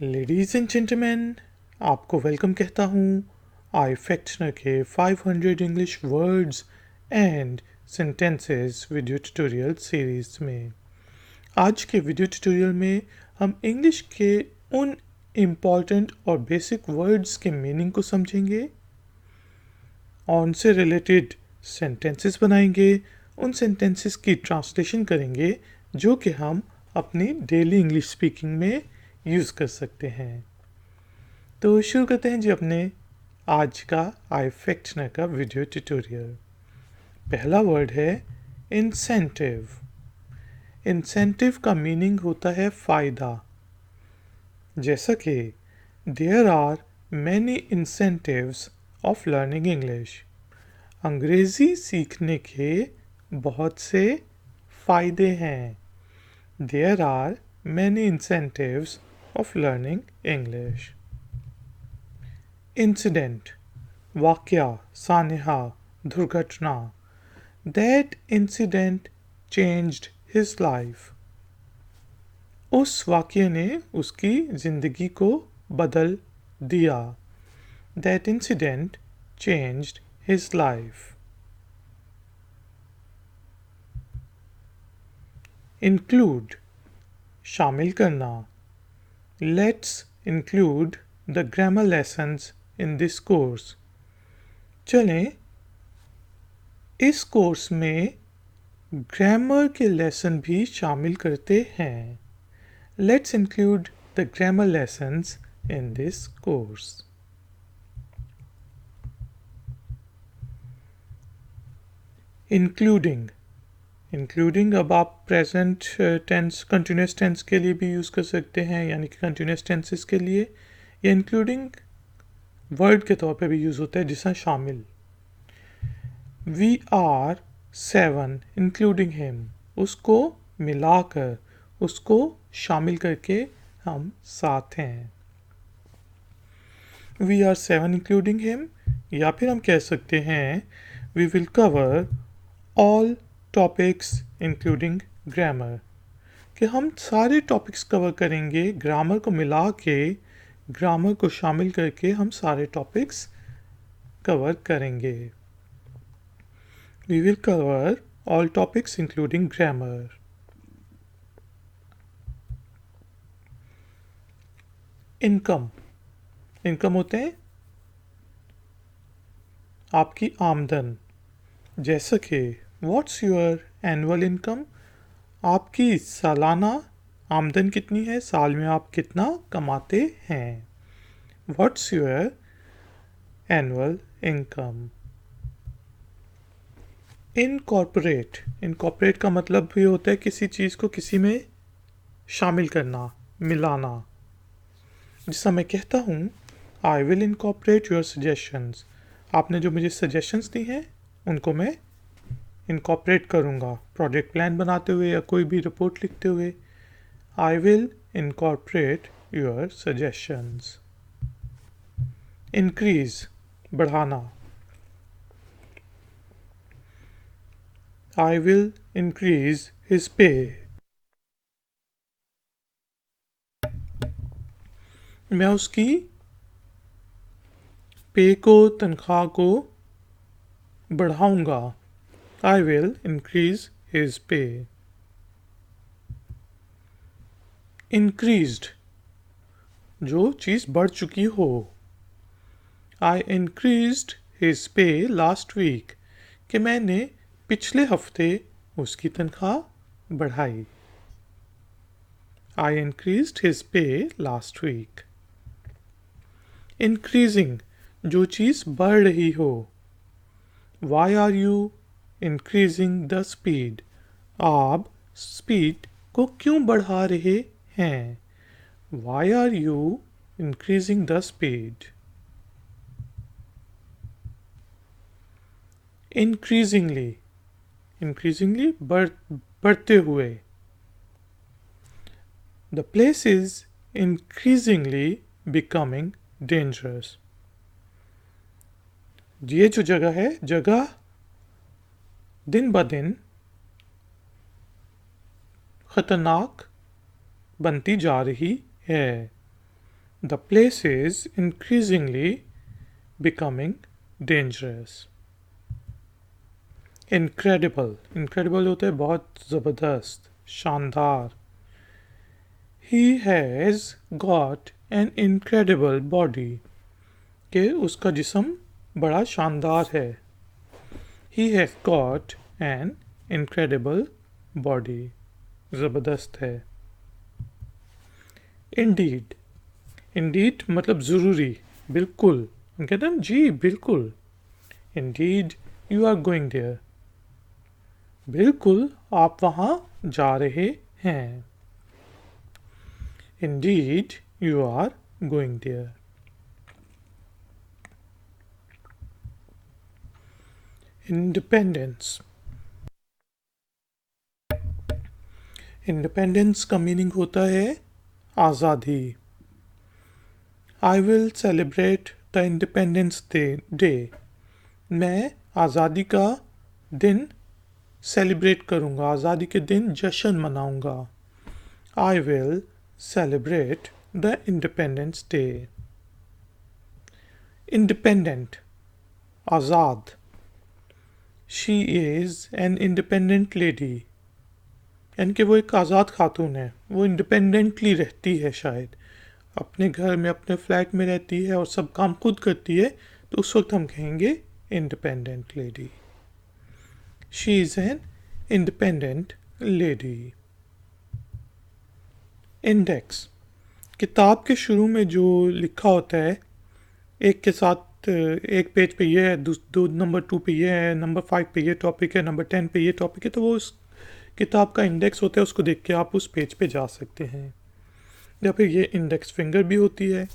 Ladies and gentleman, आपको welcome कहता हूँ आईफैक्टनर के 500 English words and sentences video tutorial series में। आज के वीडियो ट्यूटोरियल में हम इंग्लिश के उन इम्पॉर्टेंट और बेसिक वर्ड्स के मीनिंग को समझेंगे, उनसे रिलेटेड सेंटेंसेस बनाएंगे, उन सेंटेंसेस की ट्रांसलेशन करेंगे जो कि हम अपनी डेली इंग्लिश स्पीकिंग में यूज़ कर सकते हैं। तो शुरू करते हैं जी अपने आज का आईफैक्टनर का वीडियो ट्यूटोरियल। पहला वर्ड है इंसेंटिव। इंसेंटिव का मीनिंग होता है फ़ायदा। जैसा कि there are many incentives of learning English. अंग्रेज़ी सीखने के बहुत से फ़ायदे हैं। There are many incentives of learning English. Incident, वाक्या, सानेहा, दुर्घटना. That incident changed his life. उस वाक्य ने उसकी जिंदगी को बदल दिया. That incident changed his life. Include, शामिल करना. Let's include the grammar lessons in this course. चलें इस कोर्स में ग्रामर के लेसन भी शामिल करते हैं. Let's include the grammar lessons in this course. Including, including अब आप प्रेजेंट टेंस कंटिन्यूस टेंस के लिए भी यूज़ कर सकते हैं, यानी कि कंटिन्यूस टेंसेस के लिए, या इंक्लूडिंग वर्ड के तौर पे भी यूज़ होता है जिसमें शामिल. वी आर 7 इंक्लूडिंग हिम, उसको मिलाकर, उसको शामिल करके हम 7 हैं. वी आर 7 इंक्लूडिंग हिम, या फिर हम कह सकते हैं we will cover all topics including grammar, कि हम सारे टॉपिक्स कवर करेंगे, ग्रामर को मिला के, ग्रामर को शामिल करके हम सारे टॉपिक्स कवर करेंगे. We will cover all topics including grammar. Income, income होते हैं आपकी आमदन. जैसा कि व्हाट्स योर एनुअल इनकम, आपकी सालाना आमदन कितनी है, साल में आप कितना कमाते हैं. What's your annual income. Incorporate, incorporate का मतलब भी होता है किसी चीज़ को किसी में शामिल करना, मिलाना. जैसा मैं कहता हूँ आई विल इनकॉर्पोरेट योर सजेशंस, आपने जो मुझे सजेशंस दी हैं उनको मैं इनकॉर्पोरेट करूँगा प्रोजेक्ट प्लान बनाते हुए या कोई भी रिपोर्ट लिखते हुए. I will incorporate your suggestions. Increase, बढ़ाना. I will increase his pay, मैं उसकी पे को, तनख्वाह को बढ़ाऊँगा. I will increase his pay. Increased, जो चीज़ बढ़ चुकी हो. I increased his pay last week, कि मैंने पिछले हफ्ते उसकी तनख्वाह बढ़ाई. I increased his pay last week. Increasing, जो चीज़ बढ़ रही हो. Why are you increasing the speed? आप स्पीड को क्यों बढ़ा रहे हैं. Why are you increasing the speed? Increasingly, increasingly बढ़ते हुए. The place is increasingly becoming dangerous. ये जो जगह है, जगह दिन ब दिन खतरनाक बनती जा रही है. The place is increasingly becoming dangerous. Incredible होता है बहुत ज़बरदस्त, शानदार. He has got an incredible body. कि उसका जिस्म बड़ा शानदार है. He has got an incredible body. ज़बरदस्त है. Indeed मतलब ज़रूरी, बिल्कुल. हम कहते हैं जी बिल्कुल. Indeed you are going there. बिल्कुल आप वहाँ जा रहे हैं. Indeed you are going there. Independence का मीनिंग होता है आज़ादी. I will celebrate the Independence Day. मैं आज़ादी का दिन सेलिब्रेट करूँगा, आज़ादी के दिन जश्न मनाऊँगा. I will celebrate the Independence Day. Independent Azad. She is an independent lady. यानी कि वो एक आज़ाद खातून है. वो इंडिपेंडेंटली रहती है, शायद अपने घर में अपने फ्लैट में रहती है और सब काम खुद करती है, तो उस वक्त हम कहेंगे independent lady. She is an independent lady. Index किताब के शुरू में जो लिखा होता है, एक के साथ एक पेज पे ये है, दो नंबर 2 पे ये है, नंबर 5 पे ये टॉपिक है, नंबर 10 पे ये टॉपिक है, तो वो उस किताब का इंडेक्स होता है. उसको देख के आप उस पेज पे जा सकते हैं. या फिर ये इंडेक्स फिंगर भी होती है.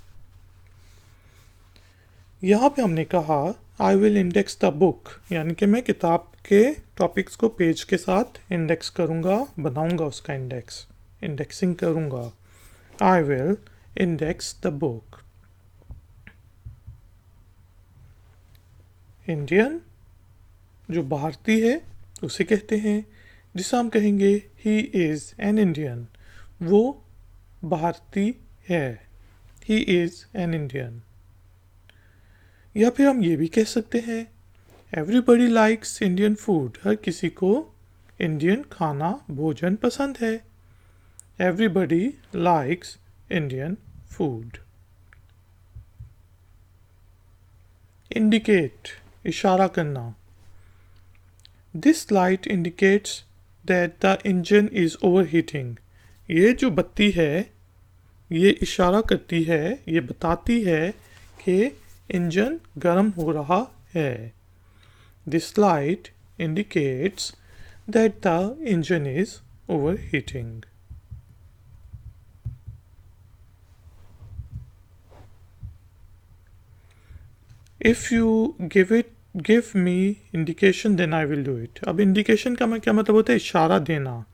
यहाँ पे हमने कहा I will index the book, यानी कि मैं किताब के टॉपिक्स को पेज के साथ इंडेक्स करूँगा, बनाऊँगा उसका इंडेक्स, इंडेक्सिंग करूँगा. I will index the book. Indian जो भारतीय है उसे कहते हैं, जिसे हम कहेंगे ही इज़ एन इंडियन. वो भारतीय है. He is an Indian. या फिर हम ये भी कह सकते हैं एवरीबडी लाइक्स इंडियन फूड. हर किसी को इंडियन खाना भोजन पसंद है. Everybody likes Indian food. Indicate इशारा करना. This light indicates that the engine is overheating. ये जो बत्ती है ये इशारा करती है, ये बताती है कि इंजन गर्म हो रहा है. This light indicates that the engine is overheating. If you give me indication then I will do it. अब इंडिकेशन का क्या मतलब होता है? इशारा देना.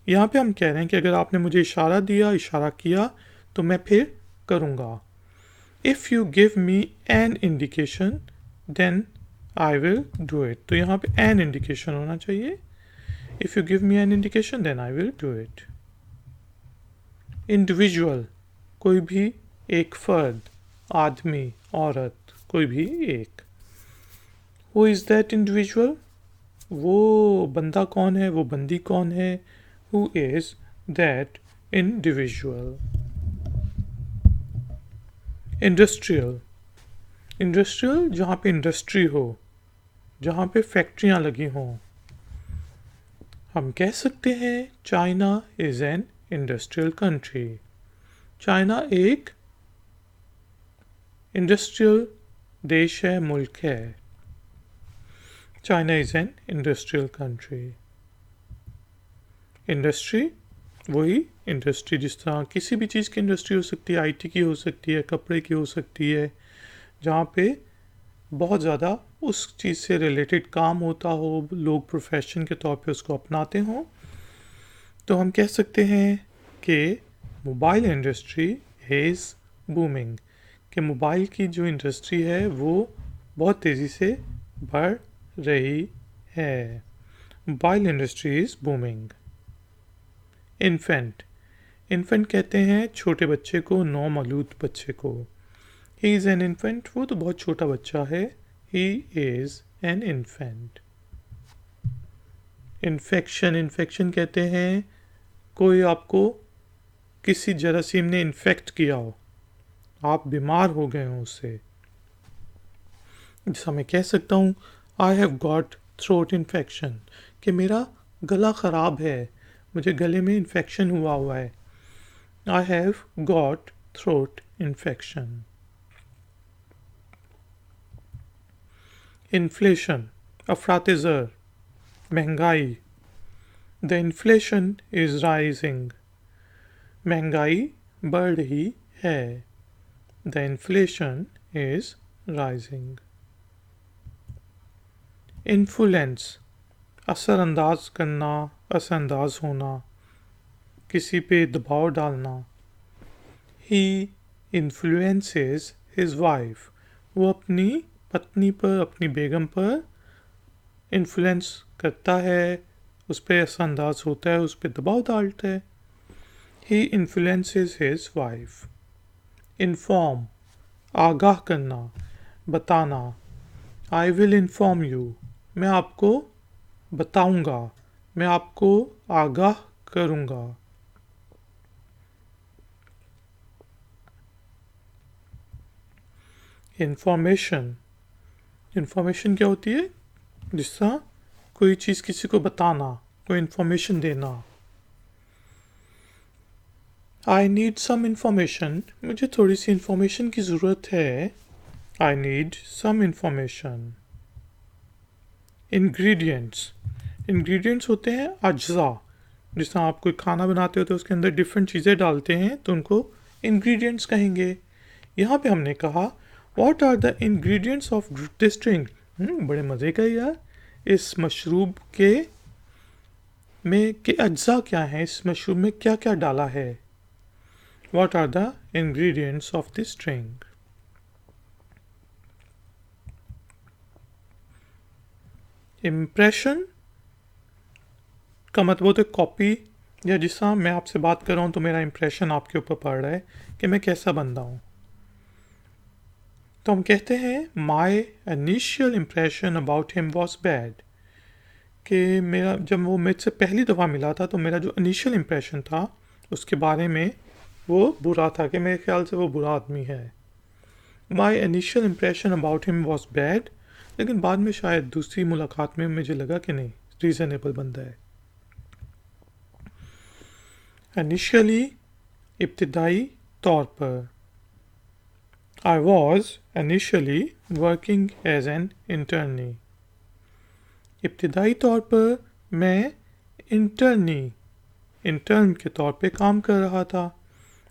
यहाँ पे हम कह रहे हैं कि अगर आपने मुझे इशारा दिया, इशारा किया, तो मैं फिर करूँगा. If you give me an indication then I will do it. तो यहाँ पे एन इंडिकेशन होना चाहिए. If you give me an indication then I will do it. Individual कोई भी एक फर्द, आदमी, औरत, कोई भी एक. Who is that individual? वो बंदा कौन है, वो बंदी कौन है? Who is that individual. Industrial जहाँ पे इंडस्ट्री हो, जहाँ पे फैक्ट्रियाँ लगी हों. हम कह सकते हैं China is an industrial country. China एक इंडस्ट्रियल देश है, मुल्क है. China is an industrial country. Industry वही इंडस्ट्री जिस तरह किसी भी चीज़ की इंडस्ट्री हो सकती है, आईटी की हो सकती है, कपड़े की हो सकती है, जहाँ पे बहुत ज़्यादा उस चीज़ से रिलेटेड काम होता हो, लोग प्रोफेशन के तौर पे उसको अपनाते हों. तो हम कह सकते हैं कि मोबाइल इंडस्ट्री इज़ बूमिंग. कि मोबाइल की जो इंडस्ट्री है वो बहुत तेज़ी से बढ़ रही है. Mobile industry is booming. Infant कहते हैं छोटे बच्चे को, नौमौलूद बच्चे को। ही इज़ एन इन्फेंट, वो तो बहुत छोटा बच्चा है। He is an infant. Infection, infection कहते हैं कोई आपको किसी जरासीम ने इन्फेक्ट किया हो, आप बीमार हो गए हो उससे। जैसा मैं कह सकता हूँ आई हैव गॉट थ्रोट इन्फेक्शन, कि मेरा गला ख़राब है, मुझे गले में इन्फेक्शन हुआ है। I have got throat infection. Inflation, अफरात-ए-ज़र, महंगाई। द इन्फ्लेशन इज़ राइजिंग, महंगाई बढ़ रही है। The inflation is rising. Influence, असरअंदाज करना, असरअंदाज होना, किसी पे दबाव डालना। ही इन्फ्लुएंसेस हिज वाइफ, वो अपनी पत्नी पर, अपनी बेगम पर इन्फ्लुएंस करता है, उस पर असरअंदाज होता है, उस पर दबाव डालता है। ही इन्फ्लुएंसेस हिज वाइफ। इन्फॉर्म, आगाह करना, बताना। आई विल इन्फॉर्म यू, मैं आपको बताऊंगा, मैं आपको आगाह करूंगा। इंफॉर्मेशन, इंफॉर्मेशन क्या होती है? जिसका कोई चीज़ किसी को बताना, कोई इंफॉर्मेशन देना। आई नीड सम इंफॉर्मेशन, मुझे थोड़ी सी इंफॉर्मेशन की ज़रूरत है। I need some information. Ingredients, ingredients होते हैं अज्जा। जिस तरह आप कोई खाना बनाते हो तो उसके अंदर डिफरेंट चीज़ें डालते हैं तो उनको इंग्रेडिएंट्स कहेंगे। यहाँ पे हमने कहा what are the ingredients of this drink. बड़े मज़े का यार, इस मशरूब के अज्जा क्या हैं, इस मशरूब में क्या क्या डाला है। What are the ingredients of this drink. Impression का मतलब होता है कॉपी, या जिस तरह मैं आपसे बात कर रहा हूँ तो मेरा इम्प्रेशन आपके ऊपर पड़ रहा है कि मैं कैसा बंदा हूँ। तो हम कहते हैं my initial impression about him was bad, कि मेरा जब वो मुझसे पहली दफ़ा मिला था तो मेरा जो इनिशियल इम्प्रेशन था उसके बारे में वो बुरा था, कि मेरे ख्याल से वो बुरा आदमी है। My initial impression about him was bad, लेकिन बाद में शायद दूसरी मुलाकात में मुझे लगा कि नहीं, रीज़नेबल बंदा है। इनिशियली, इब्तिदाई तौर पर। I was initially working as an internee. इब्तिदाई तौर पर मैं इंटर्न के तौर पे काम कर रहा था।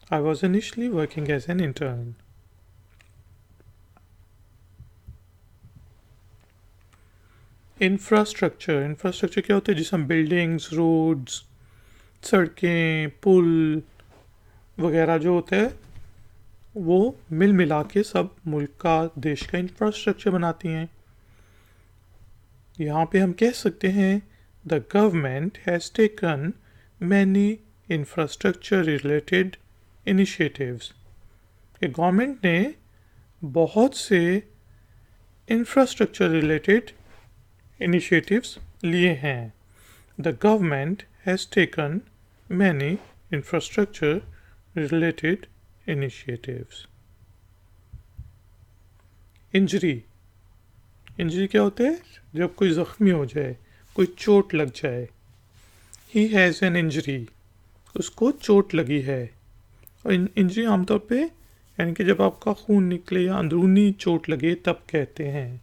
I was initially working as an intern. Infrastructure क्या होता है? जिसमें हम बिल्डिंग्स, रोड्स, सड़कें, पुल वगैरह जो होते हैं वो मिल मिला के सब मुल्क का, देश का इंफ्रास्ट्रक्चर बनाती हैं। यहाँ पे हम कह सकते हैं the government has taken many infrastructure related initiatives, कि गवर्नमेंट ने बहुत से इंफ्रास्ट्रक्चर रिलेटेड इनिशिएटिव्स लिए हैं। The government has taken many infrastructure related initiatives. Injury क्या होता है? जब कोई ज़ख्मी हो जाए, कोई चोट लग जाए। ही हैज़ एन इंजरी, उसको चोट लगी है। और इंजरी आमतौर पे यानी कि जब आपका खून निकले या अंदरूनी चोट लगे तब कहते हैं।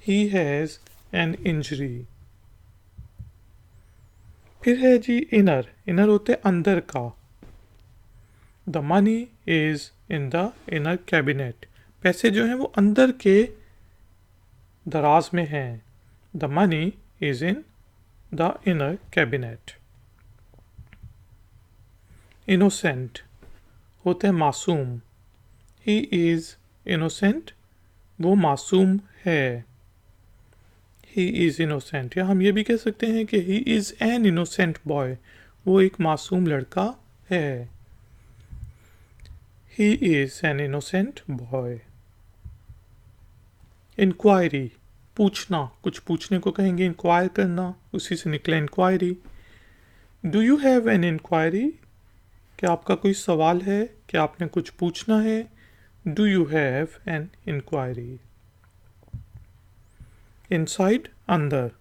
He has an injury. फिर है जी इनर होते अंदर का। The money is in the inner cabinet, पैसे जो हैं वो अंदर के दराज में हैं। The money is in the inner cabinet. Innocent होते हैं मासूम। ही इज़ इनोसेंट, वो मासूम है। ही इज़ इनोसेंट, या हम ये भी कह सकते हैं कि he is an innocent boy, वो एक मासूम लड़का है। He is an innocent boy. Inquiry, पूछना, कुछ पूछने को कहेंगे इंक्वायर करना, उसी से निकला inquiry. Do you have an inquiry, क्या आपका कोई सवाल है, क्या आपने कुछ पूछना है। Do you have an inquiry. Inside, अंदर।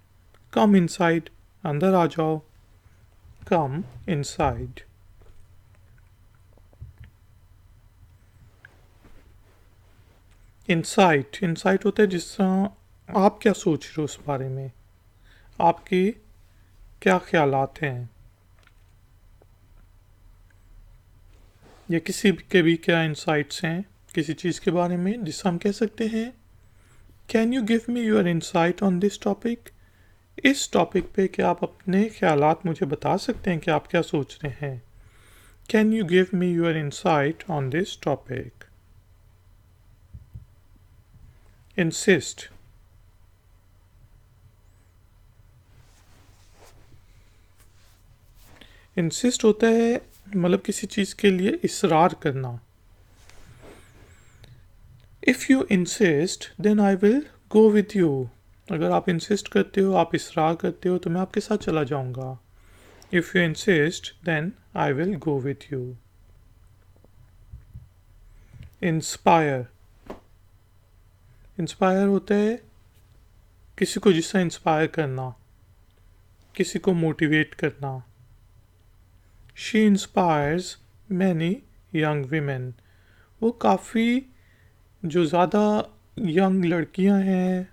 कम इनसाइड, अंदर आ जाओ। Come inside. इंसाइट, इंसाइट होता है जिस आप क्या सोच रहे हो उस बारे में, आपके क्या ख्यालात हैं, या किसी के भी क्या इंसाइट्स हैं किसी चीज़ के बारे में, जिससे हम कह सकते हैं can you give me your insight on this topic. इस टॉपिक पे क्या आप अपने ख्यालात मुझे बता सकते हैं कि आप क्या सोच रहे हैं। Can you give me your insight on this topic. Insist, insist होता है मतलब किसी चीज़ के लिए इसरार करना। If you insist then I will go with you, अगर आप इंसिस्ट करते हो, आप इसरार करते हो, तो मैं आपके साथ चला जाऊंगा। If you insist then I will go with you. Inspire, inspire होता है किसी को जिससे इंस्पायर करना, किसी को मोटिवेट करना। She inspires many young women, वो काफ़ी जो ज़्यादा यंग लड़कियां हैं,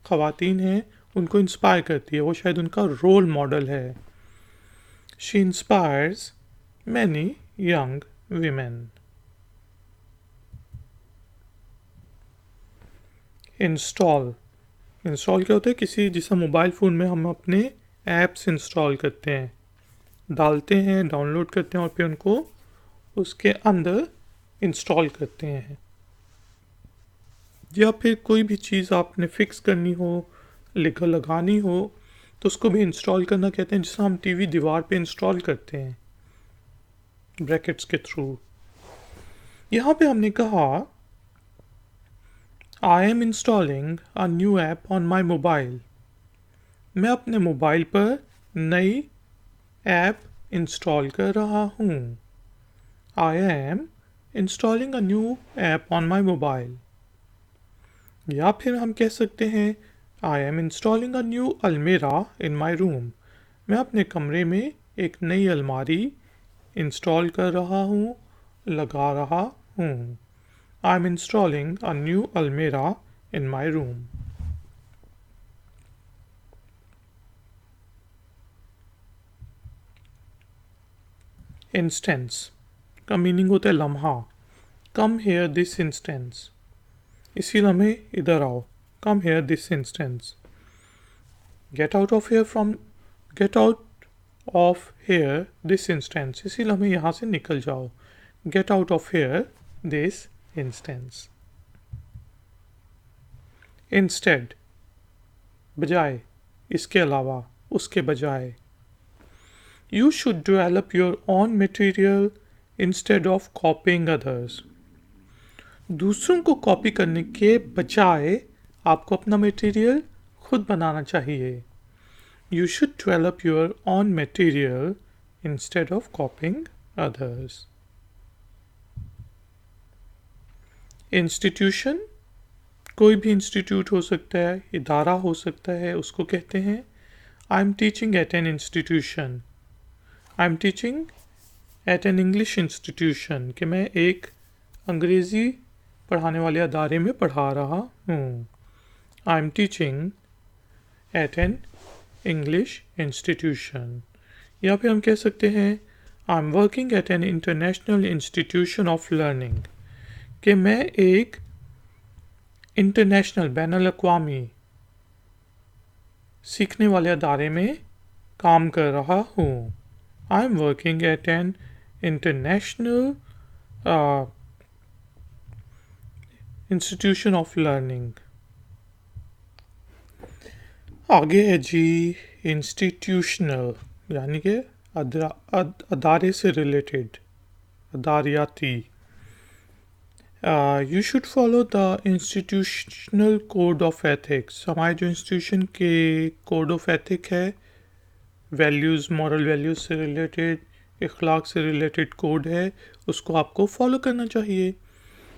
ख़वातीन हैं, उनको इंस्पायर करती है, वो शायद उनका रोल मॉडल है। She inspires many young women. Install, install क्या होता है किसी, जैसा मोबाइल फ़ोन में हम अपने ऐप्स इंस्टॉल करते हैं, डालते हैं, डाउनलोड करते हैं और फिर उनको उसके अंदर इंस्टॉल करते हैं। या फिर कोई भी चीज़ आपने फिक्स करनी हो, लगानी हो, तो उसको भी इंस्टॉल करना कहते हैं, जिसे हम टीवी दीवार पे इंस्टॉल करते हैं ब्रैकेट्स के थ्रू। यहाँ पे हमने कहा I am installing a new app on my mobile, मैं अपने मोबाइल पर नई ऐप इंस्टॉल कर रहा हूँ। I am installing a new app on my mobile. या फिर हम कह सकते हैं I am installing a new अलमीरा इन माई रूम, मैं अपने कमरे में एक नई अलमारी इंस्टॉल कर रहा हूँ, लगा रहा हूँ। I am installing a new अलमीरा इन माई रूम। इंस्टेंस का मीनिंग होता है लम्हा। कम हेयर दिस इंस्टेंस, इसी लम्हे इधर आओ। Come here this instance. Get out of here from, get out of here this instance, इसी लम्हे यहाँ से निकल जाओ। Get out of here this instance. Instead, बजाय, इसके अलावा, उसके बजाय। You should develop your own material instead of copying others. दूसरों को कॉपी करने के बजाय आपको अपना मटेरियल खुद बनाना चाहिए। You should develop your own material instead of copying others. Institution, कोई भी इंस्टीट्यूट हो सकता है, इदारा हो सकता है, उसको कहते हैं I am teaching at an institution. I am teaching eight an English institution, कि मैं एक अंग्रेज़ी पढ़ाने वाले अदारे में पढ़ा रहा हूँ। I am teaching eight an English institution. या फिर हम कह सकते हैं I am working at an international institution of learning, कि मैं एक इंटरनेशनल बैनुल-अक़वामी सीखने वाले अदारे में काम कर रहा हूँ। I am working at an international institution of learning. आगे है जी इंस्टीट्यूशनल, यानी कि अदारे से रिलेटेड, अदारियाती। You should follow the institutional code of ethics. हमारे जो इंस्टीट्यूशन के कोड ऑफ एथिक है, वैल्यूज़, मॉरल वैल्यूज़ से रिलेटेड, इखलाक से रिलेटेड कोड है, उसको आपको फॉलो करना चाहिए।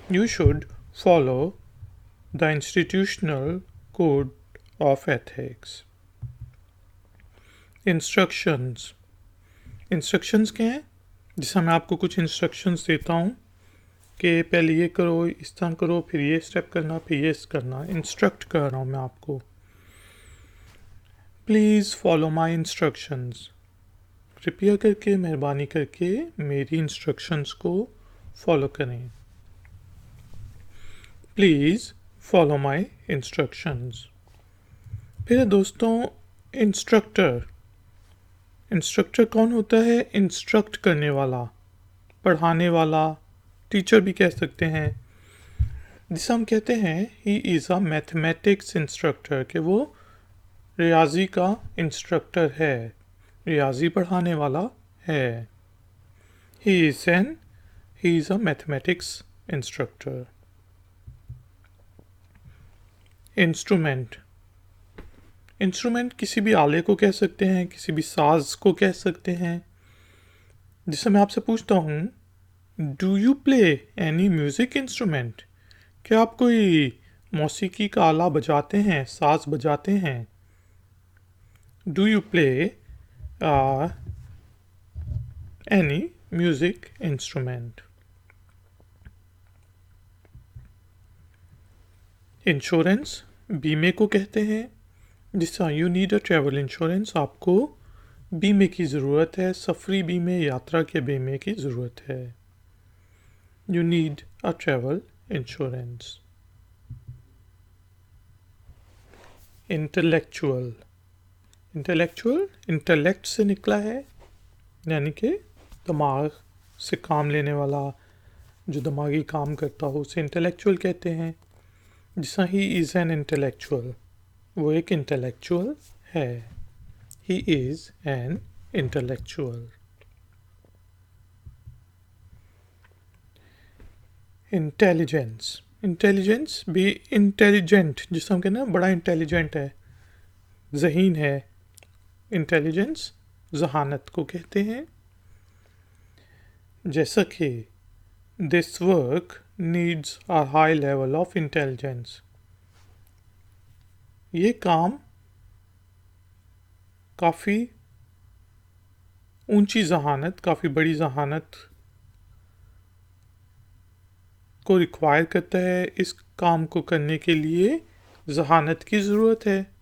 You should follow the institutional code of ethics. Instructions. Instructions क्या हैं? जैसे मैं आपको कुछ इंस्ट्रक्शंस देता हूँ कि पहले ये करो, इस तरह करो, फिर ये स्टेप करना, फिर ये करना। इंस्ट्रक्ट कर रहा हूँ मैं आपको। Please follow my instructions. कृपया करके, मेहरबानी करके मेरी इंस्ट्रक्शंस को फॉलो करें। Please follow my instructions. फिर दोस्तों, इंस्ट्रक्टर। इंस्ट्रक्टर कौन होता है? इंस्ट्रक्ट करने वाला, पढ़ाने वाला, टीचर भी कह सकते हैं। जिसे हम कहते हैं ही इज़ अ मैथमेटिक्स इंस्ट्रक्टर, कि वो रियाजी का इंस्ट्रक्टर है, रियाजी पढ़ाने वाला है। He is a mathematics instructor. Instrument. Instrument किसी भी आले को कह सकते हैं, किसी भी साज को कह सकते हैं। जिससे मैं आपसे पूछता हूँ, do you play any music instrument? क्या आप कोई मौसीकी का आला बजाते हैं, साज बजाते हैं? Do you play any music instrument? Insurance, बीमे को कहते हैं। जिससे you need a travel insurance, आपको बीमे की ज़रूरत है, सफरी बीमे, यात्रा के बीमे की ज़रूरत है। You need a travel insurance. Intellectual. Intellectual intellect से निकला है, यानी कि दिमाग से काम लेने वाला, जो दिमागी काम करता हो, उसे इंटेलेक्चुअल कहते हैं। जिससे ही इज़ एन इंटेलेक्चुअल, वो एक इंटेलेक्चुअल है। He is an intellectual. Intelligence. Intelligence भी इंटेलिजेंट, जिससे हम कहते हैं बड़ा इंटेलिजेंट है, ज़हीन है। इंटेलिजेंस जहानत को कहते हैं। जैसा कि this work needs a high level of intelligence, ये काम काफ़ी ऊंची जहानत, काफ़ी बड़ी जहानत को रिक्वायर करता है। इस काम को करने के लिए जहानत की ज़रूरत है।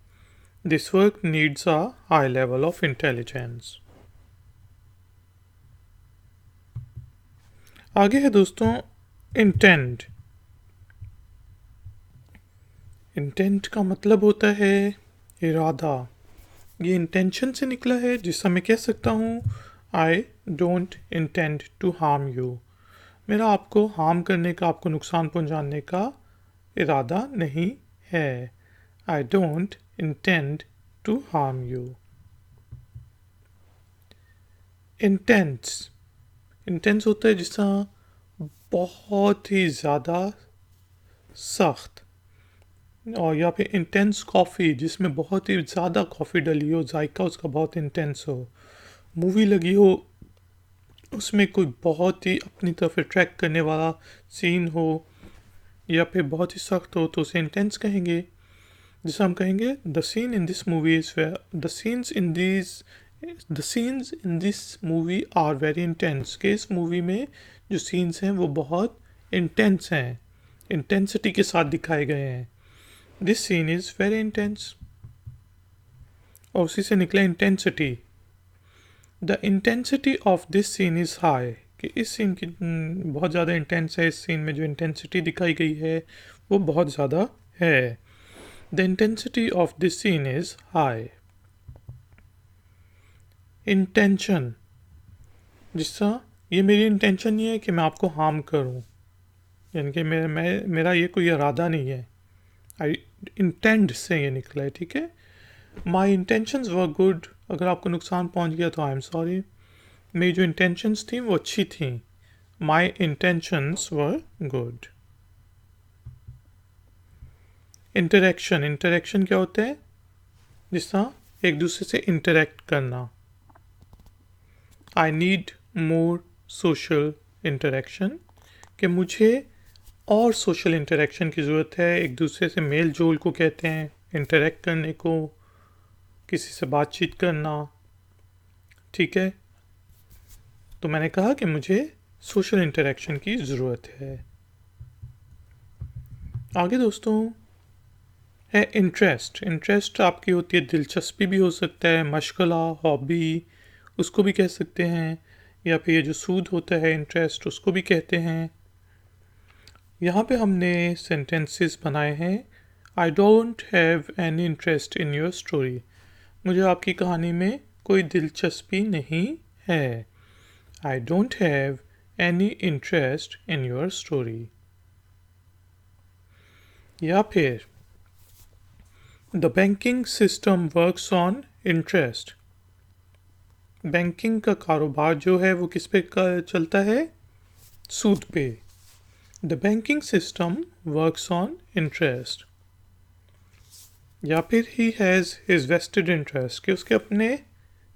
This work needs a high level of intelligence. आगे है दोस्तों इंटेंट। इंटेंट का मतलब होता है इरादा। ये इंटेंशन से निकला है, जिससे मैं कह सकता हूँ I don't intend to harm you. मेरा आपको हार्म करने का, आपको नुकसान पहुँचाने का इरादा नहीं है। I don't intend to harm you. Intense. Intense होता है जिसका बहुत ही ज़्यादा सख्त, और या फिर इंटेंस कॉफ़ी, जिसमें बहुत ही ज़्यादा कॉफ़ी डली हो, जायका उसका बहुत इंटेंस हो। मूवी लगी हो, उसमें कोई बहुत ही अपनी तरफ अट्रैक्ट करने वाला सीन हो, या फिर बहुत ही सख्त हो, तो उसे इंटेंस कहेंगे। जिसे हम कहेंगे the scene in this movie is the scenes in this movie are very intense, कि इस मूवी में जो सीन्स हैं वो बहुत इंटेंस हैं, इंटेंसिटी के साथ दिखाए गए हैं। This scene is very intense. और उसी से निकला intensity. The intensity of this scene is high, कि इस सीन की बहुत ज़्यादा इंटेंस है, इस सीन में जो इंटेंसिटी दिखाई गई है वो बहुत ज़्यादा है। The intensity of this scene is high. Intention, जिसका ये मेरी इंटेंशन नहीं है कि मैं आपको हार्म करूं, यानी कि मेरा ये कोई इरादा नहीं है। आई इंटेंड से ये निकला है, ठीक है। माई इंटेंशंस वर गुड, अगर आपको नुकसान पहुंच गया तो आई एम सॉरी। मेरी जो इंटेंशंस थी वो अच्छी थी। My intentions were good. Interaction, interaction क्या होता है? जिस तरह एक दूसरे से इंटरेक्ट करना। I need more social interaction, कि मुझे और सोशल इंटरेक्शन की ज़रूरत है। एक दूसरे से मेल जोल को कहते हैं इंटरेक्ट करने को, किसी से बातचीत करना। ठीक है, तो मैंने कहा कि मुझे सोशल इंटरेक्शन की ज़रूरत है। आगे दोस्तों है इंटरेस्ट। इंटरेस्ट आपकी होती है दिलचस्पी भी हो सकता है, मशगला, हॉबी, उसको भी कह सकते हैं, या फिर ये जो सूद होता है इंटरेस्ट, उसको भी कहते हैं। यहाँ पे हमने सेंटेंसेस बनाए हैं। I don't have any interest in your story. मुझे आपकी कहानी में कोई दिलचस्पी नहीं है। I don't have any interest in your story. या फिर the banking system works on interest. Banking का कारोबार जो है वो किस पे चलता है? सूद पे। The banking system works on interest. या फिर he has his vested interest, कि उसके अपने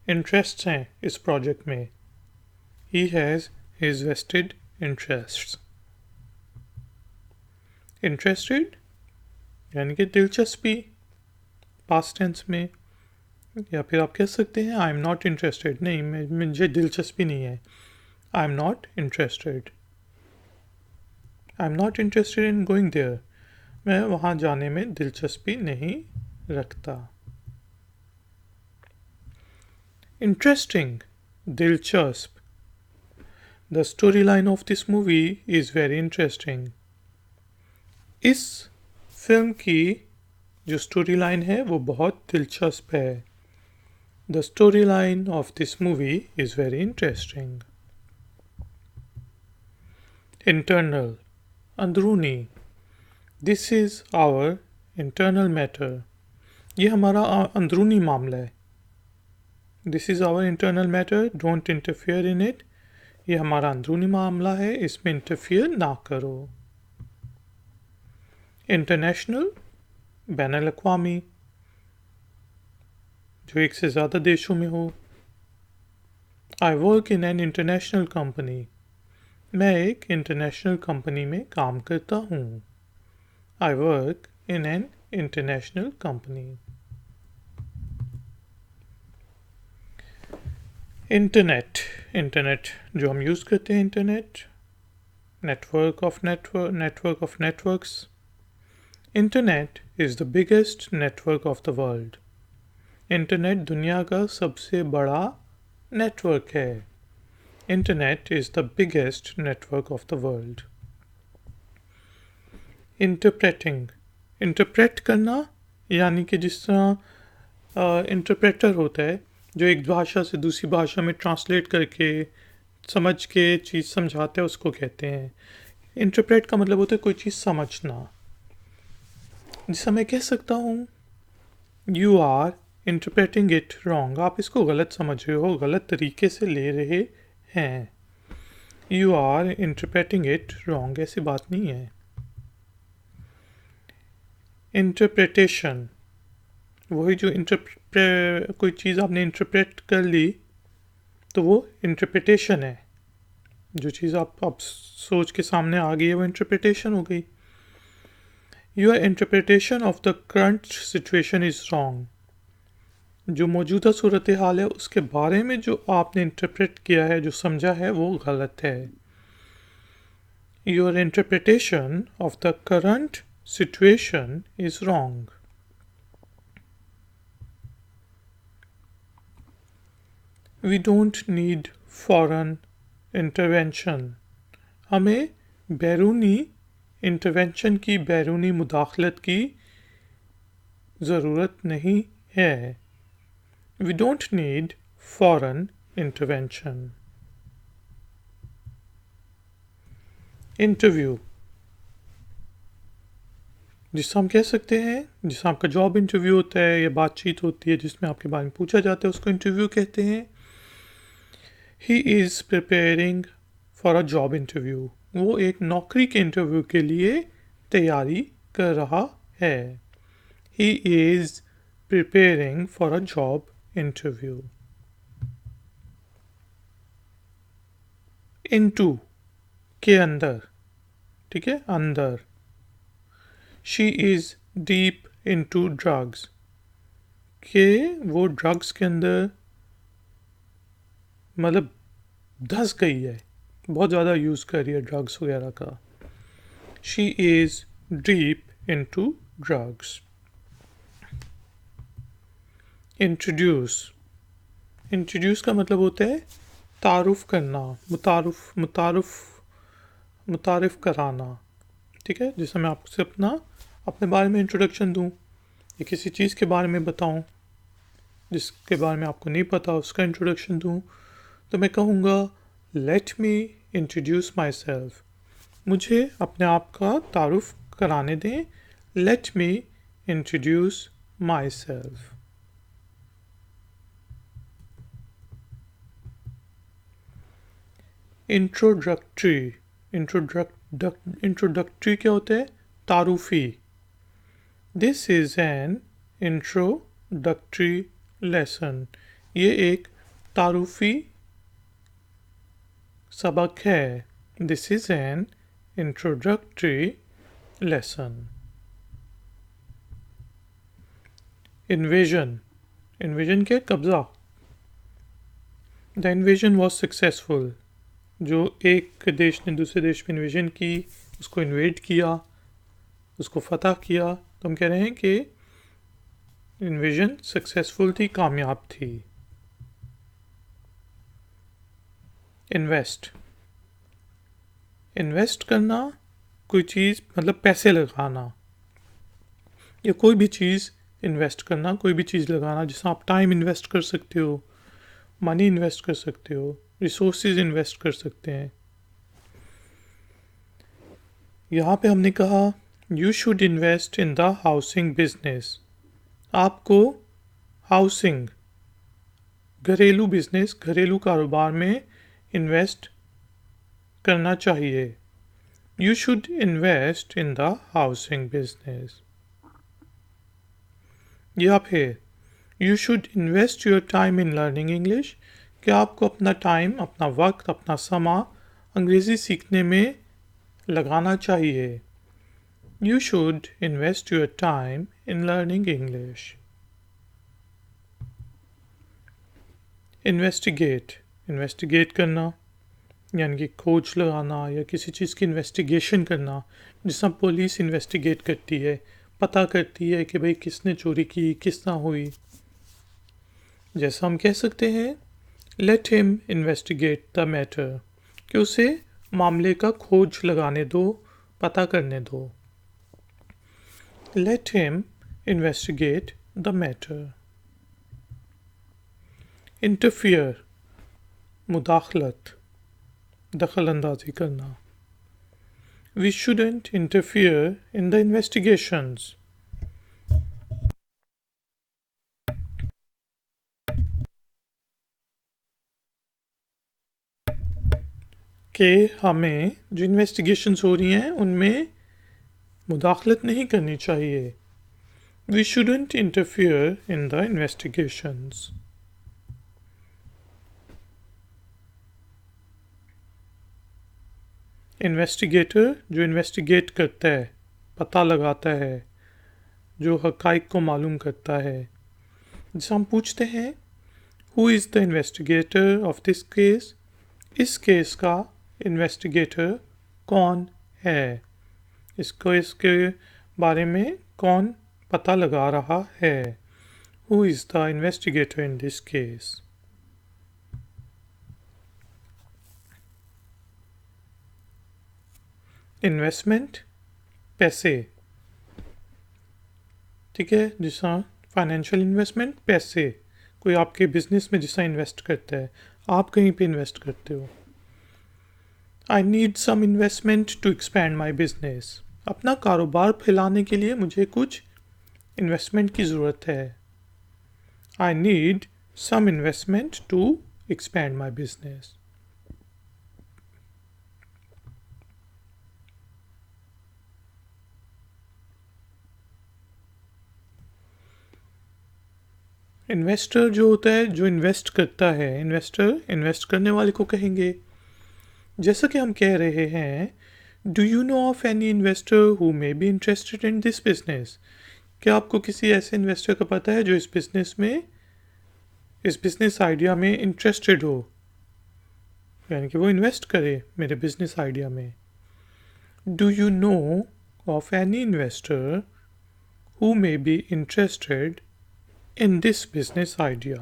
इंटरेस्ट हैं इस प्रोजेक्ट में। He has his vested interest. Interested यानी कि दिलचस्पी, पास्ट टेंस में। या फिर आप कह सकते हैं आई एम नॉट इंटरेस्टेड। नहीं, मुझे दिलचस्पी नहीं है। I am not interested. I am not interested in going there. मैं वहाँ जाने में दिलचस्पी नहीं रखता। इंटरेस्टिंग, दिलचस्प। The story line of this movie is very interesting. इस फिल्म की जो स्टोरी लाइन है वो बहुत दिलचस्प है। The story line of this movie is very interesting. Internal, अंदरूनी। This is our internal matter. ये हमारा अंदरूनी मामला है। This is our internal matter, don't interfere in it. ये हमारा अंदरूनी मामला है, इसमें इंटरफियर ना करो। इंटरनेशनल, बैनुल अक़वामी, जो एक से ज़्यादा देशों में हो। I work in an international company. मैं एक इंटरनेशनल कंपनी में काम करता हूँ। I work in an international company. Internet, internet जो हम यूज़ करते हैं, internet, network of networks. Internet is the biggest network of the world. Internet दुनिया का सबसे बड़ा नेटवर्क है। Internet is the biggest network of the world. Interpreting, interpret करना, यानी कि जिस तरह इंटरप्रेटर होता है जो एक भाषा से दूसरी भाषा में ट्रांसलेट करके समझ के चीज़ समझाता है, उसको कहते हैं। इंटरप्रेट का मतलब होता है कोई चीज़ समझना। जिससे मैं कह सकता हूँ you are interpreting it wrong. आप इसको गलत समझ रहे हो, गलत तरीके से ले रहे हैं। You are interpreting it wrong, ऐसी बात नहीं है। इंटरप्रिटेशन, वही जो कोई चीज़ आपने इंटरप्रेट कर ली तो वो इंटरप्रिटेशन है। जो चीज़ आप सोच के सामने आ गई है वो इंटरप्रिटेशन हो गई। Your interpretation of the current situation is wrong. जो मौजूदा सूरत हाल है उसके बारे में जो आपने इंटरप्रेट किया है, जो समझा है, वो गलत है। Your interpretation of the current situation is wrong. We don't need foreign intervention. हमें बैरूनी इंटरवेंशन की, बैरूनी मुदाखलत की ज़रूरत नहीं है। We don't need foreign intervention. Interview, जिससे हम कह सकते हैं, जिससे आपका जॉब इंटरव्यू होता है या बातचीत होती है जिसमें आपके बारे में पूछा जाता है, उसको इंटरव्यू कहते हैं। He is preparing for a job interview. वो एक नौकरी के इंटरव्यू के लिए तैयारी कर रहा है। He is preparing for a job interview. Into के अंदर, ठीक है, अंदर। She is deep into drugs, के वो ड्रग्स के अंदर मतलब धंस गई है, बहुत ज़्यादा यूज़ कर रही है ड्रग्स वगैरह का। She is deep into drugs. Introduce, introduce का मतलब होता है तारुफ करना, मुतारिफ कराना, ठीक है। जैसे मैं आपसे अपने बारे में इंट्रोडक्शन दूं या किसी चीज़ के बारे में बताऊं जिसके बारे में आपको नहीं पता, उसका इंट्रोडक्शन दूं, तो मैं कहूँगा let me introduce myself. मुझे अपने आप का तारुफ कराने दें। Let me introduce myself. Introductory, introductory क्या होता है? तारुफी। This is an introductory lesson. ये एक तारुफी सबक है। This is an introductory lesson. Invasion, invasion क्या? कब्ज़ा। The invasion was successful. जो एक देश ने दूसरे देश में इन्वेजन की, उसको इन्वेड किया, उसको फतह किया, तो हम कह रहे हैं कि इन्वेजन सक्सेसफुल थी, कामयाब थी। इन्वेस्ट, इन्वेस्ट करना, कोई चीज़ मतलब पैसे लगाना, या कोई भी चीज़ इन्वेस्ट करना, कोई भी चीज़ लगाना, जिसमें आप टाइम इन्वेस्ट कर सकते हो, मनी इन्वेस्ट कर सकते हो, रिसोर्सेज इन्वेस्ट कर सकते हैं। यहाँ पे हमने कहा you should invest in the housing business. आपको हाउसिंग, घरेलू बिजनेस, घरेलू कारोबार में इन्वेस्ट करना चाहिए। You should invest in the housing business. या फिर you should invest your time in learning English, कि आपको अपना टाइम, अपना वक्त, अपना समय अंग्रेज़ी सीखने में लगाना चाहिए। You should invest your time in learning English. Investigate, investigate करना यानी कि खोज लगाना या किसी चीज़ की इन्वेस्टिगेशन करना, जिसमें पुलिस इन्वेस्टिगेट करती है, पता करती है कि भाई किसने चोरी की, किस ना हुई। जैसा हम कह सकते हैं late him investigate the matter, कि उसे मामले का खोज लगाने दो, पता करने दो। Let him investigate the matter. Interfere, मुदाखलत, दखल अंदाजी करना। We shouldn't interfere in the investigations. कि हमें जो इन्वेस्टिगेशंस हो रही हैं उनमें मुदाखलत नहीं करनी चाहिए। We shouldn't interfere in the investigations. Investigator जो इन्वेस्टिगेट करता है, पता लगाता है, जो हक़ाइक़ को मालूम करता है। जैसे हम पूछते हैं who is the investigator of this case, इस केस का इन्वेस्टिगेटर कौन है, इसके बारे में कौन पता लगा रहा है। Who is the investigator in this case. Investment, पैसे, ठीक है। जैसा फाइनेंशियल इन्वेस्टमेंट, पैसे, कोई आपके बिजनेस में जैसा इन्वेस्ट करता है, आप कहीं पे इन्वेस्ट करते हो। I need some investment to expand my business, अपना कारोबार फैलाने के लिए मुझे कुछ इन्वेस्टमेंट की ज़रूरत है। I need some investment to expand my business. Investor जो होता है, जो इन्वेस्ट करता है, इन्वेस्टर इन्वेस्ट करने वाले को कहेंगे। जैसा कि हम कह रहे हैं, do you know of any investor who may be interested in this business? क्या आपको किसी ऐसे इन्वेस्टर का पता है जो इस बिजनेस आइडिया में इंटरेस्टेड हो, यानी कि वो इन्वेस्ट करे मेरे बिजनेस आइडिया में। Do you know of any investor who may be interested in this business idea?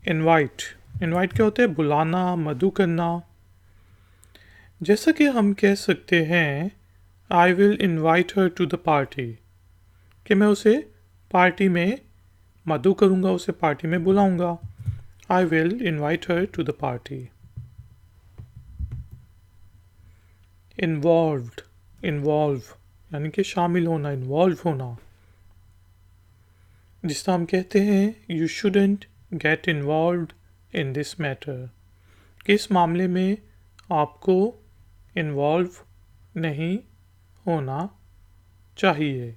Invite क्या होता है? बुलाना, मदु करना। जैसा कि हम कह सकते हैं, I will invite her to the party, कि मैं उसे पार्टी में मदु करूँगा, उसे पार्टी में बुलाऊँगा। I will invite her to the party. Involve यानी कि शामिल होना, इन्वॉल्व होना। जिससे हम कहते हैं, you shouldn't get involved in this matter, कि इस मामले में आपको इन्वॉल्व नहीं होना चाहिए।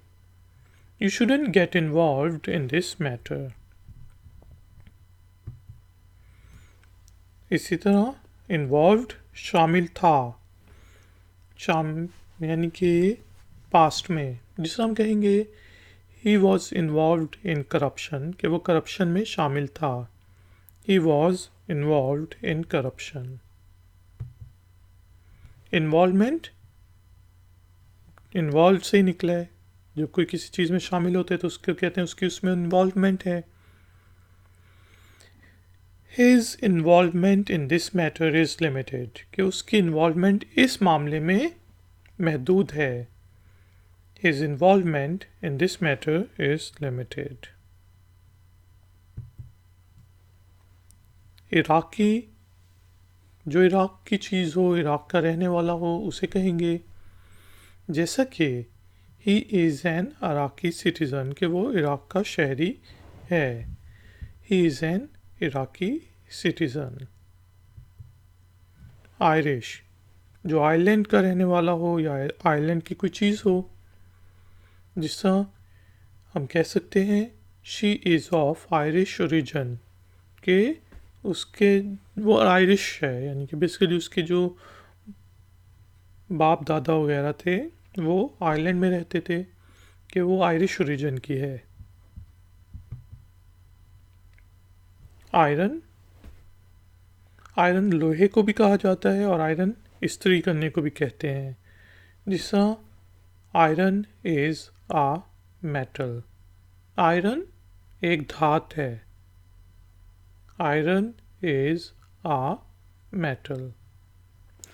You shouldn't get involved in this matter. इसी तरह इन्वॉल्व्ड शामिल था, यानी कि पास्ट में, जिसे हम कहेंगे He was involved in corruption, कि वो करप्शन में शामिल था। He was involved in corruption. Involvement, involved से ही निकला है। जब कोई किसी चीज़ में शामिल होते हैं तो उसको कहते हैं उसकी उसमें इन्वॉल्वमेंट है। His involvement in this matter is limited, कि उसकी इन्वॉल्वमेंट इस मामले में महदूद है। His involvement in this matter is limited. Iraqi, जो इराक की चीज़ हो, इराक का रहने वाला हो, उसे कहेंगे। जैसा कि he is an Iraqi citizen, कि वो इराक का शहरी है। He is an Iraqi citizen. Irish, जो आइलैंड का रहने वाला हो या आइलैंड की कोई चीज़ हो, जिसका हम कह सकते हैं she is of Irish origin, के उसके वो आयरिश है, यानी कि बेसिकली उसके जो बाप दादा वगैरह थे वो आइलैंड में रहते थे, कि वो आयरिश ओरिजिन की है। आयरन लोहे को भी कहा जाता है और आयरन इस्त्री करने को भी कहते हैं। जिसका iron is a metal, iron एक धात है। आयरन इज़ आ मेटल,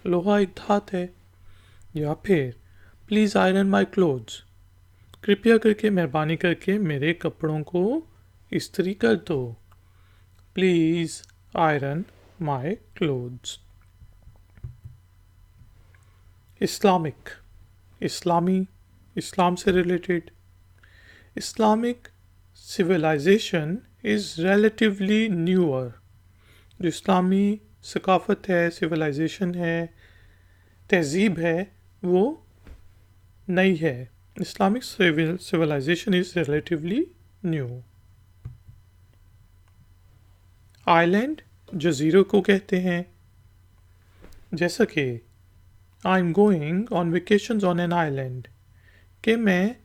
लोहा एक धात है। या फिर प्लीज़ आयरन माई क्लोथ्स, कृपया करके मेहरबानी करके मेरे कपड़ों को इस्त्री कर दो। Please iron my clothes. Islamic, इस्लामी, इस्लाम से related. Islamic civilization is relatively newer, जो इस्लामी सकाफ़त है, सिविलाइजेशन है, तहज़ीब है, वो नई है। Islamic civilization is relatively new. Island जज़ीरों को कहते हैं। जैसा कि I am going on vacations on an island, कि मैं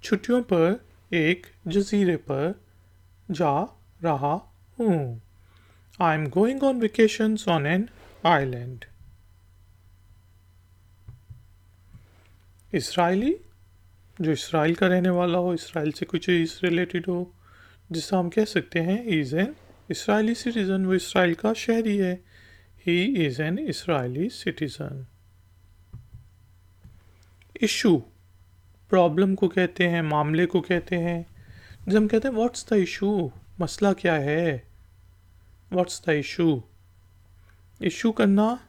छुट्टियों पर एक जज़ीरे पर जा रहा हूँ। आई am going on vacations on an island. Israeli, जो इसराइल का रहने वाला हो, इसराइल से कुछ चीज़ रिलेटेड हो, जिससे हम कह सकते हैं he is an Israeli citizen, वो इसराइल का शहरी है। He is an Israeli citizen. Issue, problem को कहते हैं, मामले को कहते हैं। जब हम कहते हैं व्हाट्स द इशू, मसला क्या है, व्हाट्स द इशू। इशू करना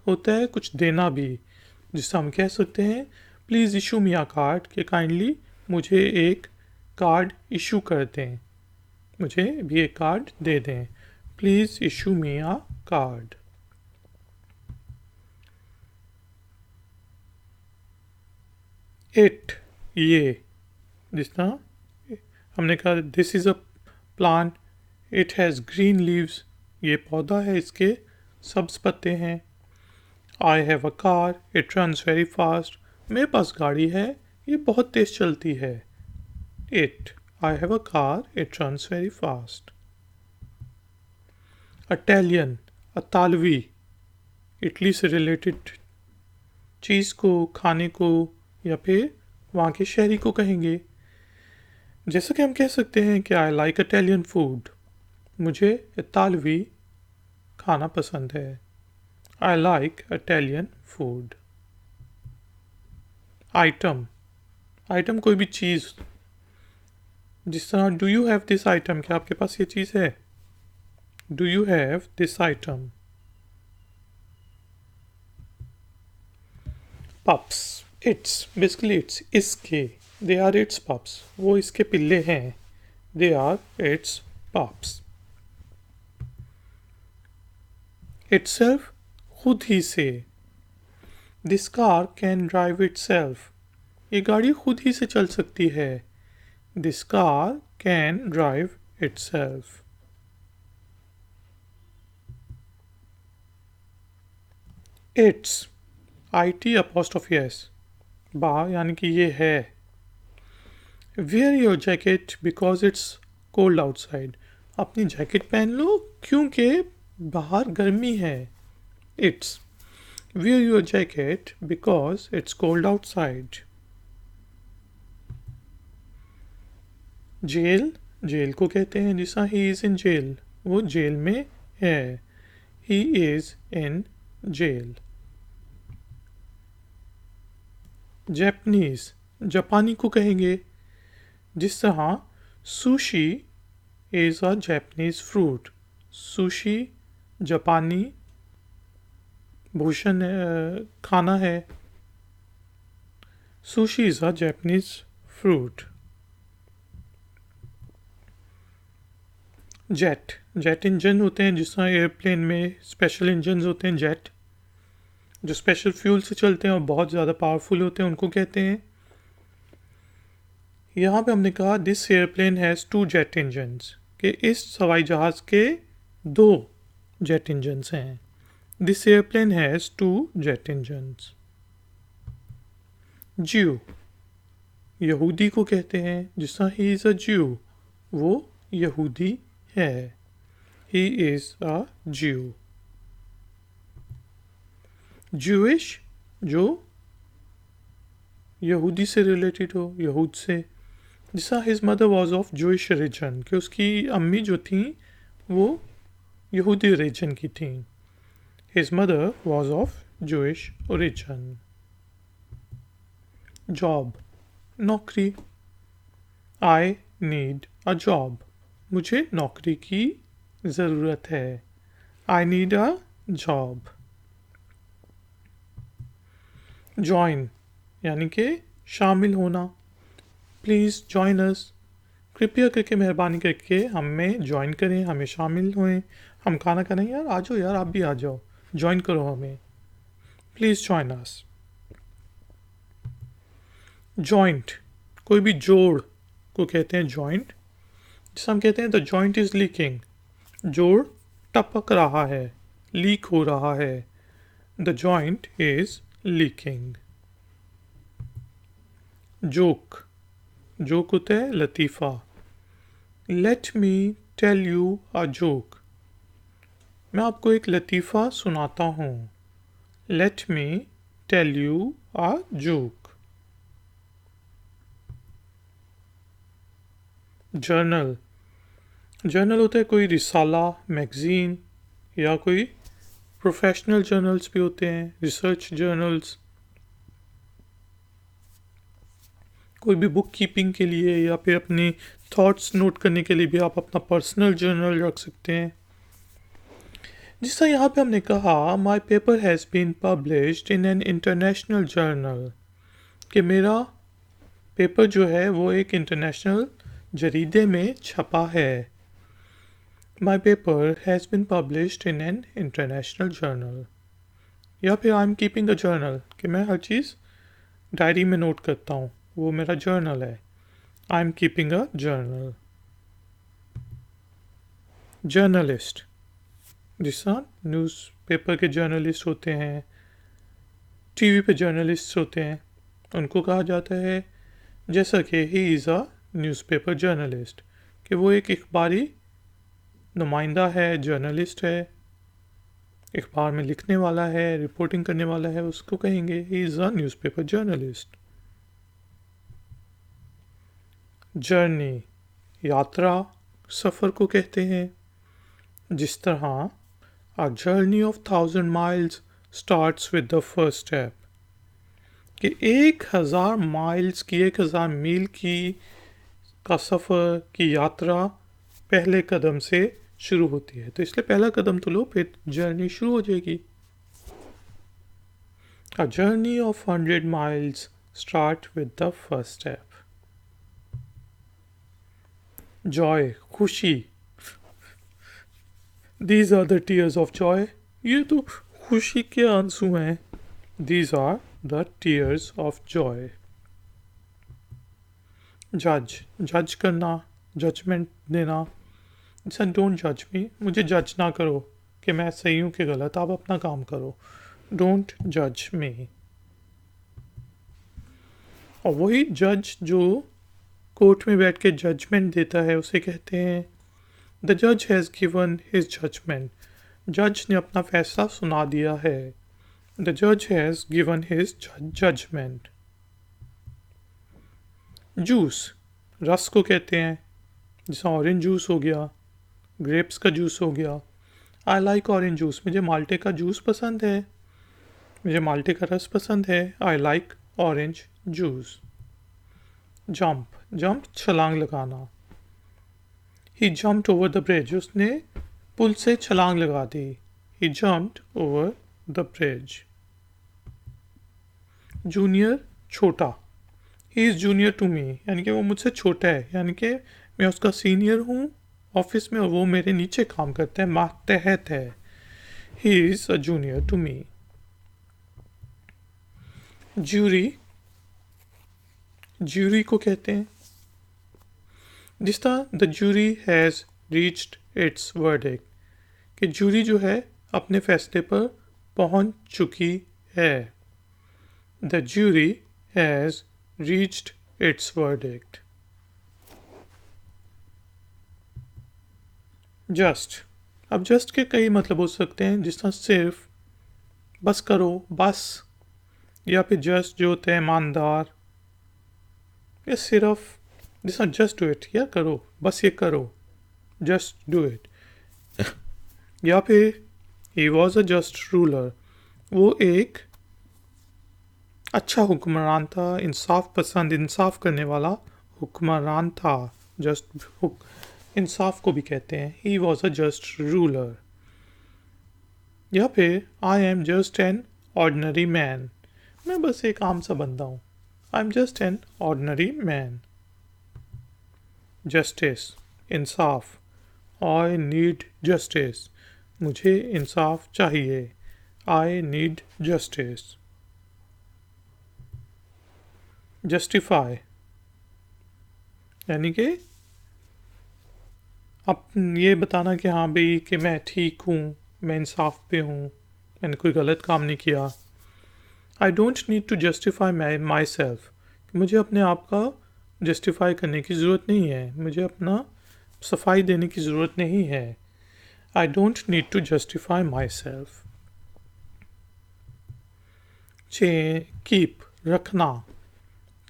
होता है कुछ देना भी, जिससे हम कह सकते हैं please issue me a card, कि काइंडली मुझे एक कार्ड इशू कर दें, मुझे भी एक कार्ड दे दें। Please issue me a card. It, ये, जिस तरह हमने कहा this is a plant, it has green leaves, ये पौधा है, इसके सब्ज पत्ते हैं। I have a car, it runs very fast, मेरे पास गाड़ी है, ये बहुत तेज़ चलती है। It, I have a car, it runs very fast. Italian, अतालवी, इटली से रिलेटेड चीज़ को, खाने को, या फिर वहाँ के शहरी को कहेंगे। जैसा कि हम कह सकते हैं कि आई लाइक इटालियन फूड, मुझे इतालवी खाना पसंद है। I like Italian food. Item, item कोई भी चीज़, जिस तरह do you have this item, क्या आपके पास ये चीज़ है? Do you have this item. Pups, its, basically its, इसके, दे आर इट्स पप्स, वो इसके पिल्ले हैं। They are its pups. Itself, खुद ही से। This car can drive itself, ये गाड़ी खुद ही से चल सकती है। This car can drive itself. It's, IT apostrophe S, बा यानी कि ये है। Wear your jacket because it's cold outside, अपनी जैकेट पहन लो क्योंकि बाहर गर्मी है। Its, wear your jacket because it's cold outside. Jail, jail को कहते हैं जिसा ही इज़ इन जेल, वो जेल में है। He is in jail. Japanese, जापानी को कहेंगे जिस तरह sushi is a Japanese fruit, sushi जापानी भूषण खाना है। Sushi is a Japanese fruit. Jet, jet engine होते हैं जिस तरह एयरप्लेन में स्पेशल इंजन होते हैं जेट, जो स्पेशल फ्यूल से चलते हैं और बहुत ज़्यादा पावरफुल होते हैं, उनको कहते हैं। यहाँ पे हमने कहा this airplane has 2 jet engines, कि इस हवाई जहाज़ के 2 जेट इंजन्स हैं। This airplane has 2 jet engines. ज्यू, यहूदी को कहते हैं जिस तरह ही इज़ अ ज्यू, वो यहूदी है। ही इज़ अ ज्यू। ज्यूइश, जो यहूदी से रिलेटेड हो, यहूद से, जिसा his mother was of Jewish religion, कि उसकी अम्मी जो थी वो यहूदी रिलीजन की थी। His mother was of Jewish origin. Job, नौकरी। आई नीड अ जॉब, मुझे नौकरी की ज़रूरत है। I need a job. Join, यानी कि शामिल होना। प्लीज़ जॉइन अस, कृपया करके मेहरबानी करके हमें ज्वाइन करें, हमें शामिल होएं। हम खाना खाने, यार आ जाओ, यार आप भी आ जाओ, ज्वाइन करो हमें, प्लीज़ जॉइन अस। जॉइंट, कोई भी जोड़ को कहते हैं जॉइंट, जिसे हम कहते हैं द जॉइंट इज़ लीकिंग, जोड़ टपक रहा है, लीक हो रहा है। The joint is leaking. Joke, joke होता है लतीफ़ा। Let me tell you a joke, मैं आपको एक लतीफ़ा सुनाता हूँ। Let me tell you a joke. Journal, journal होता है कोई रिसाला, मैगज़ीन, या कोई प्रोफेशनल जर्नल्स भी होते हैं, रिसर्च जर्नल्स। कोई भी बुक कीपिंग के लिए या फिर अपनी थॉट्स नोट करने के लिए भी आप अपना पर्सनल जर्नल रख सकते हैं। जिस तरह यहाँ पे हमने कहा my paper has been published in an international journal, कि मेरा पेपर जो है वो एक इंटरनेशनल जरीदे में छपा है। My paper has been published in an international journal. या फिर I am keeping a journal कि मैं हर चीज़ डायरी में नोट करता हूँ, वो मेरा जर्नल है. I am keeping a journal. Journalist, जिस तरह न्यूज़पेपर के जर्नलिस्ट होते हैं, टीवी पे जर्नलिस्ट होते हैं, उनको कहा जाता है जैसा कि ही इज़ अ न्यूज़पेपर जर्नलिस्ट, कि वो एक अखबारी नुमाइंदा है, जर्नलिस्ट है, अखबार में लिखने वाला है, रिपोर्टिंग करने वाला है, उसको कहेंगे ही is a newspaper journalist. Journey, यात्रा, सफ़र को कहते हैं. जिस तरह A journey of 1,000 miles starts with the first step. कि 1,000 माइल्स की 1,000 मील की का सफ़र की यात्रा पहले कदम से शुरू होती है. तो इसलिए पहला कदम तो लो, फिर जर्नी शुरू हो जाएगी. A journey of 100 miles start with the first step. Joy, खुशी. These are the tears of joy. ये तो खुशी के आंसू हैं. These are the tears of joy. Judge, जज करना, जजमेंट देना. जैसा डोंट जज मी, मुझे जज ना करो कि मैं सही हूँ कि गलत, आप अपना काम करो. डोंट जज मी. और वही जज जो कोर्ट में बैठ के जजमेंट देता है उसे कहते हैं द जज हैज़ गिवन हिज जजमेंट. जज ने अपना फैसला सुना दिया है. द जज has given his judgement. Juice, रस को कहते हैं, जैसा ऑरेंज जूस हो गया, ग्रेप्स का जूस हो गया. आई लाइक ऑरेंज जूस, मुझे माल्टे का जूस पसंद है, मुझे माल्टे का रस पसंद है. I like orange juice. Jump, jump छलांग लगाना. He jumped over the bridge, उसने पुल से छलांग लगा दी. He jumped over the bridge. Junior, छोटा. He is junior to me, यानी कि वो मुझसे छोटा है, यानी कि मैं उसका सीनियर हूँ ऑफिस में और वो मेरे नीचे काम करता है, मातहत है. He is a junior to me. Jury, jury को कहते हैं जिस तरह the jury has reached its verdict, कि ज्यूरी जो है अपने फैसले पर पहुंच चुकी है. The jury has reached its verdict. Just, अब जस्ट के कई मतलब हो सकते हैं, जिस तरह सिर्फ, बस करो, बस, या फिर जस्ट जो होते हैं ईमानदार, या सिर्फ, जिस तरह जस्ट डू इट, या करो, बस ये करो, जस्ट डू इट. या फिर he was a just ruler, वो एक अच्छा हुक्मरान था, इंसाफ पसंद, इंसाफ करने वाला हुक्मरान था. जस्ट इंसाफ को भी कहते हैं. He was a just ruler. या फिर I am just an ordinary man, मैं बस एक आम सा बंदा हूँ. I am just an ordinary man. Justice, Insaf. I need justice, मुझे इंसाफ चाहिए. I need justice. जस्टिफाई, यानी कि अब ये बताना कि हाँ भाई कि मैं ठीक हूँ, मैं इंसाफ पे हूँ, मैंने कोई गलत काम नहीं किया. I don't need to justify myself, मुझे अपने आप का जस्टिफाई करने की ज़रूरत नहीं है, मुझे अपना सफाई देने की ज़रूरत नहीं है. I don't need to justify myself. Keep, रखना.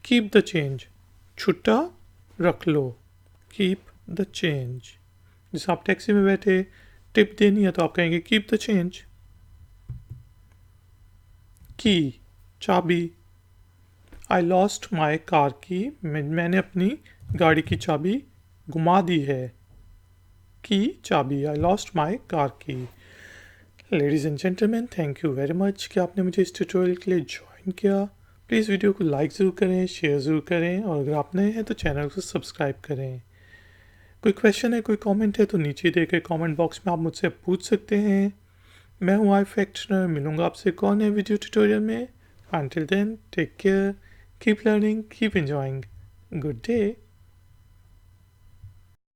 कीप द चेंज, छुट्टा रख लो. कीप द चेंज, जैसे आप टैक्सी में बैठे, टिप देनी है तो आप कहेंगे कीप द चेंज. की, चाबी. आई लॉस्ट माई कार की, मैंने अपनी गाड़ी की चाबी गुमा दी है. की, चाबी. आई लॉस्ट माई कार की. Ladies and gentleman, thank you very much कि आपने मुझे इस ट्यूटोरियल के लिए ज्वाइन किया. प्लीज़ वीडियो को लाइक ज़रूर करें, शेयर ज़रूर करें, और अगर आप नए हैं तो चैनल को सब्सक्राइब करें. कोई क्वेश्चन है, कोई कमेंट है तो नीचे दे के कमेंट बॉक्स में आप मुझसे पूछ सकते हैं। मैं हूँ Ifactner, मिलूंगा आपसे एक और नए वीडियो ट्यूटोरियल में। Until then, take care, keep learning, keep enjoying. Good day.